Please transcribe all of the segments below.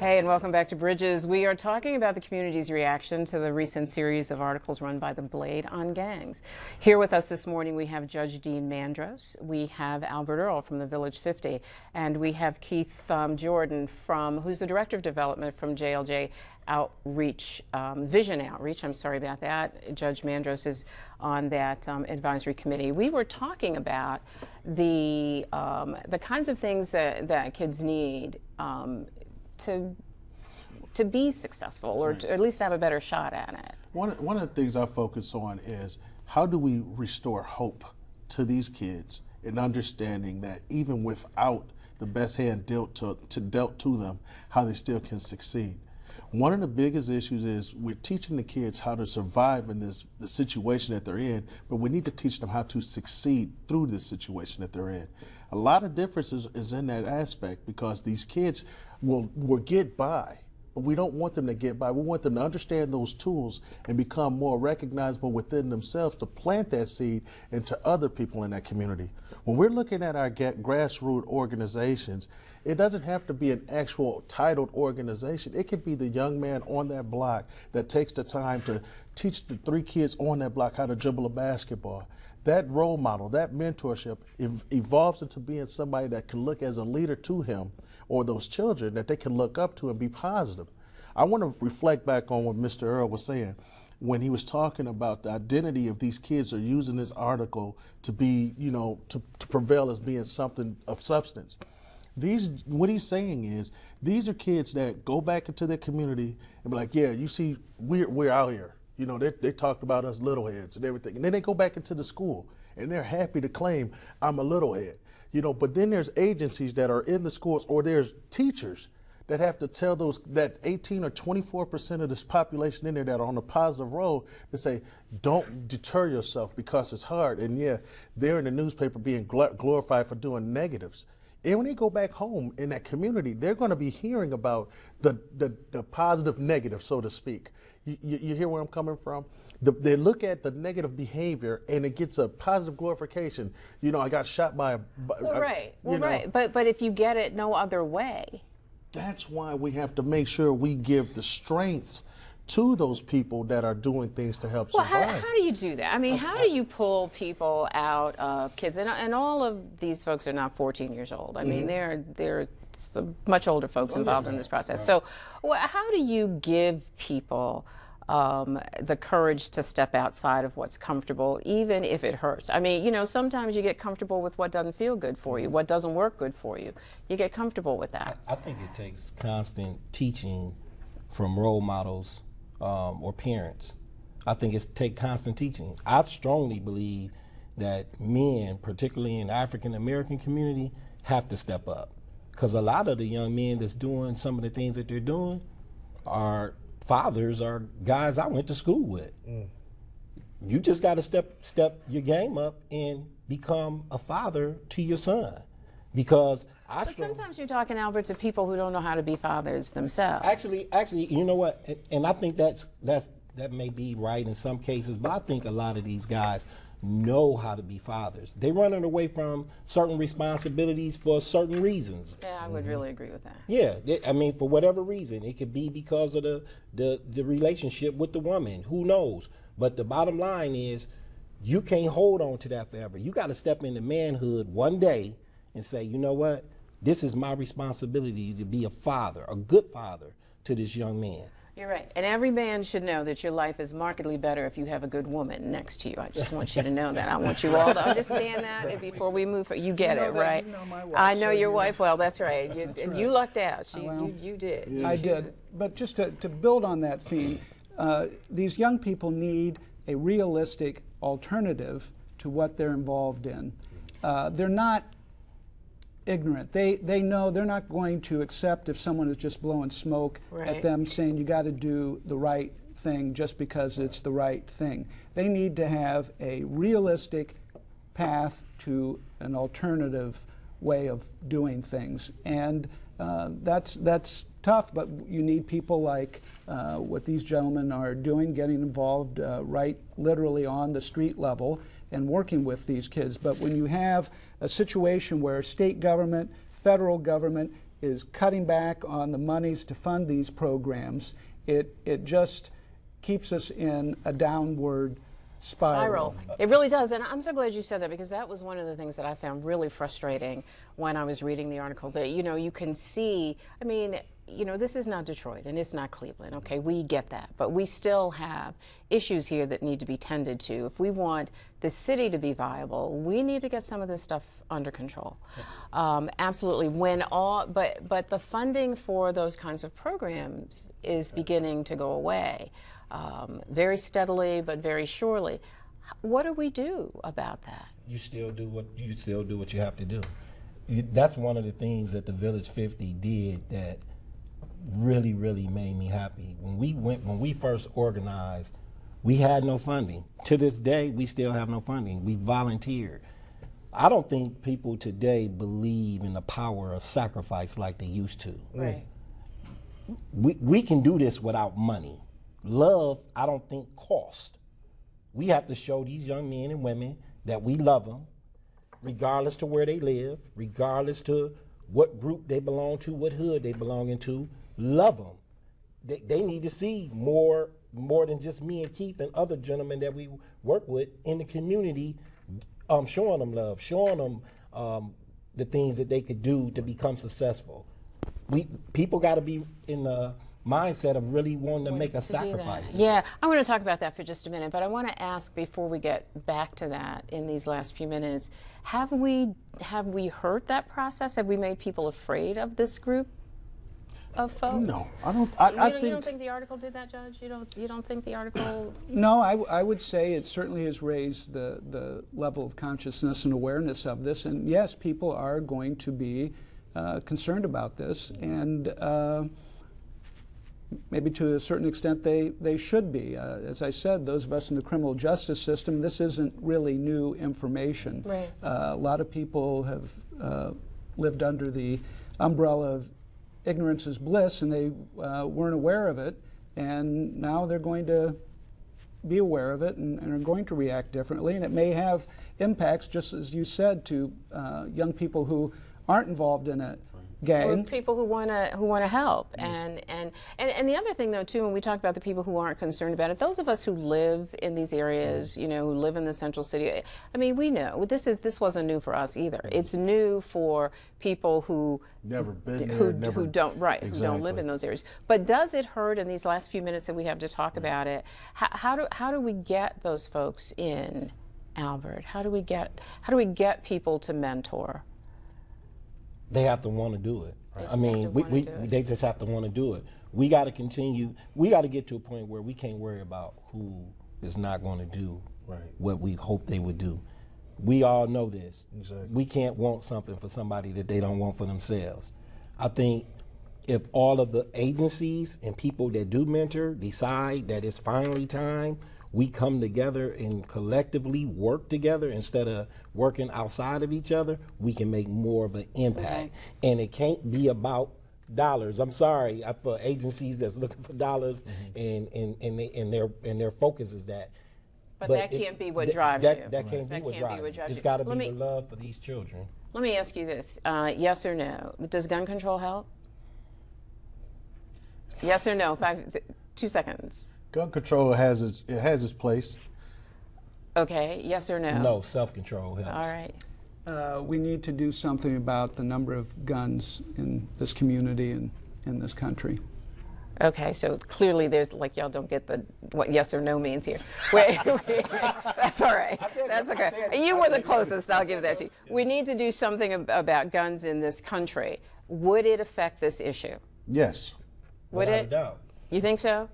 Hey, and welcome back to Bridges. We are talking about the community's reaction to the recent series of articles run by The Blade on gangs. Here with us this morning, we have Judge Dean Mandros, we have Albert Earl from the Village 50, and we have Keith Jordan, who's the Director of Development from JLJ Outreach, Vision Outreach. I'm sorry about that. Judge Mandros is on that advisory committee. We were talking about the kinds of things that kids need to be successful, or to at least have a better shot at it. One of the things I focus on is how do we restore hope to these kids, and understanding that even without the best hand dealt to them, how they still can succeed. One of the biggest issues is we're teaching the kids how to survive in the situation that they're in, but we need to teach them how to succeed through this situation that they're in. A lot of differences is in that aspect, because these kids will get by, but we don't want them to get by. We want them to understand those tools and become more recognizable within themselves to plant that seed into other people in that community. When we're looking at our grassroots organizations, it doesn't have to be an actual titled organization. It could be the young man on that block that takes the time to teach the 3 kids on that block how to dribble a basketball. That role model, that mentorship evolves into being somebody that can look as a leader to him or those children that they can look up to and be positive. I want to reflect back on what Mr. Earl was saying when he was talking about the identity of these kids are using this article to be, to prevail as being something of substance. What he's saying is, these are kids that go back into their community and be like, yeah, you see, we're out here. They talked about us little heads and everything. And then they go back into the school and they're happy to claim, I'm a little head. But then there's agencies that are in the schools, or there's teachers that have to tell that 18 or 24% of this population in there that are on a positive road to say, don't deter yourself because it's hard. And yeah, they're in the newspaper being glorified for doing negatives. And when they go back home in that community, they're going to be hearing about the positive negative, so to speak. You hear where I'm coming from? They look at the negative behavior and it gets a positive glorification. I got shot by a... Right. But if you get it no other way. That's why we have to make sure we give the strength to those people that are doing things to help survive. Well, how do you do that? I mean, how do you pull people out of kids? And all of these folks are not 14 years old. I mean, they're much older folks involved in this process. Right. So how do you give people the courage to step outside of what's comfortable, even if it hurts? I mean, sometimes you get comfortable with what doesn't feel good for you, what doesn't work good for you. You get comfortable with that. I think it takes constant teaching from role models or parents. I think it's take constant teaching. I strongly believe that men, particularly in the African American community, have to step up. Because a lot of the young men that's doing some of the things that they're doing are fathers, are guys I went to school with. You just got to step your game up and become a father to your son. Because but sometimes you're talking, Albert, to people who don't know how to be fathers themselves. Actually, you know what? And I think that may be right in some cases, but I think a lot of these guys know how to be fathers. They're running away from certain responsibilities for certain reasons. Yeah, I would really agree with that. Yeah, I mean, for whatever reason. It could be because of the relationship with the woman. Who knows? But the bottom line is, you can't hold on to that forever. You got to step into manhood one day and say, you know what? This is my responsibility to be a father, a good father to this young man. You're right. And every man should know that your life is markedly better if you have a good woman next to you. I just want you to know that. I want you all to understand that. And before we move, you get it, right? You know my wife, I know so your you- wife well. That's right. You lucked out. Well, You did. I did. But just to build on that theme, these young people need a realistic alternative to what they're involved in. They're not ignorant. They know they're not going to accept if someone is just blowing smoke at them saying you got to do the right thing just because it's the right thing. They need to have a realistic path to an alternative way of doing things, and that's tough. But you need people like what these gentlemen are doing, getting involved right literally on the street level and working with these kids. But when you have a situation where state government, federal government, is cutting back on the monies to fund these programs, it just keeps us in a downward spiral. It really does, and I'm so glad you said that, because that was one of the things that I found really frustrating when I was reading the articles. That, you know, you can see, I mean, you know, this is not Detroit and it's not Cleveland, okay, we get that, but we still have issues here that need to be tended to. If we want the city to be viable, we need to get some of this stuff under control. Absolutely. But the funding for those kinds of programs is beginning to go away, very steadily but very surely. What do we do about that? You still do what you have to do. That's one of the things that the Village 50 did that really made me happy. When we first organized, we had no funding. To this day, we still have no funding. We volunteered. I don't think people today believe in the power of sacrifice like they used to. Right. We can do this without money. Love, I don't think, cost. We have to show these young men and women that we love them, regardless to where they live, regardless to what group they belong to, what hood they belong into. Love them. They need to see more than just me and Keith and other gentlemen that we work with in the community, showing them love, showing them the things that they could do to become successful. People got to be in the mindset of really wanting to make a sacrifice. Yeah, I want to talk about that for just a minute, but I want to ask before we get back to that in these last few minutes, have we hurt that process? Have we made people afraid of this group of folks? No, I don't. You don't think the article did that, Judge? You don't think the article? No, I would say it certainly has raised the level of consciousness and awareness of this, and yes, people are going to be concerned about this, and maybe to a certain extent they should be. As I said, those of us in the criminal justice system, this isn't really new information. Right. A lot of people have lived under the umbrella of ignorance is bliss, and they weren't aware of it, and now they're going to be aware of it and are going to react differently, and it may have impacts, just as you said, to young people who aren't involved in a gang. Or people who want to help, and the other thing though too, when we talk about the people who aren't concerned about it, those of us who live in these areas, you know, who live in the central city, I mean, we know this wasn't new for us either. It's new for people who never been there, who don't live in those areas. But does it hurt in these last few minutes that we have to talk about it? How do we get those folks in, Albert? How do we get people to mentor? They have to want to do it. I mean, they just have to want to do it. We got to continue. We got to get to a point where we can't worry about who is not going to do what we hope they would do. We all know this. Exactly. We can't want something for somebody that they don't want for themselves. I think if all of the agencies and people that do mentor decide that it's finally time, we come together and collectively work together instead of working outside of each other, we can make more of an impact. And it can't be about dollars. I'm sorry for agencies that's looking for dollars and their focus is that. But that can't be what drives you. That can't be what drives you. It's got to be the love for these children. Let me ask you this, yes or no, does gun control help? Yes or no, 2 seconds. Gun control has its place. Okay, yes or no? No, self-control helps. All right. We need to do something about the number of guns in this community and in this country. Okay, so clearly there's, like, y'all don't get what yes or no means here. Wait, that's all right. That's okay. You were the closest, I'll give that to you. We need to do something about guns in this country. Would it affect this issue? Yes. Would Without it? a doubt. You think so?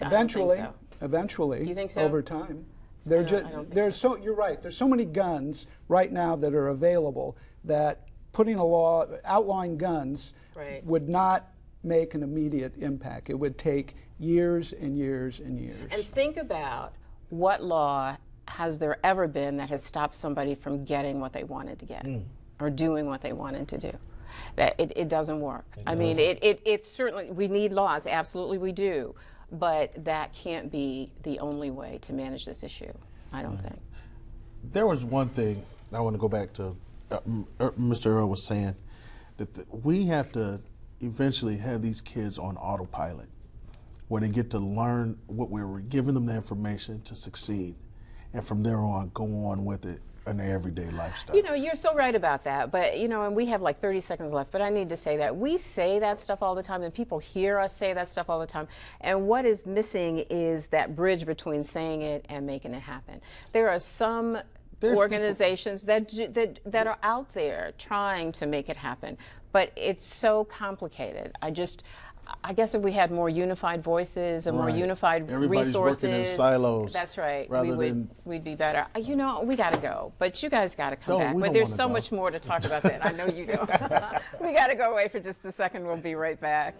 Eventually, You think so? over time. I don't think so. You're right. There's so many guns right now that are available that putting a law outlawing guns would not make an immediate impact. It would take years and years and years. And think about what law has there ever been that has stopped somebody from getting what they wanted to get or doing what they wanted to do. That it doesn't work. I mean, it certainly, we need laws, absolutely we do, but that can't be the only way to manage this issue, I don't think. There was one thing I want to go back to Mr. Earl was saying. that we have to eventually have these kids on autopilot, where they get to learn what we're giving them the information to succeed, and from there on go on with it in their everyday lifestyle. You know, you're so right about that. But, you know, and we have like 30 seconds left, but I need to say that we say that stuff all the time and people hear us say that stuff all the time. And what is missing is that bridge between saying it and making it happen. There are some organizations that are out there trying to make it happen, but it's so complicated. I guess if we had more unified voices and more Right. unified Everybody's resources, working in silos. That's right. rather than- We'd be better. You know, we got to go, but you guys got to come No, back. we But don't there's wanna so go. much more to talk about that. I know you do. We got to go away for just a second. We'll be right back.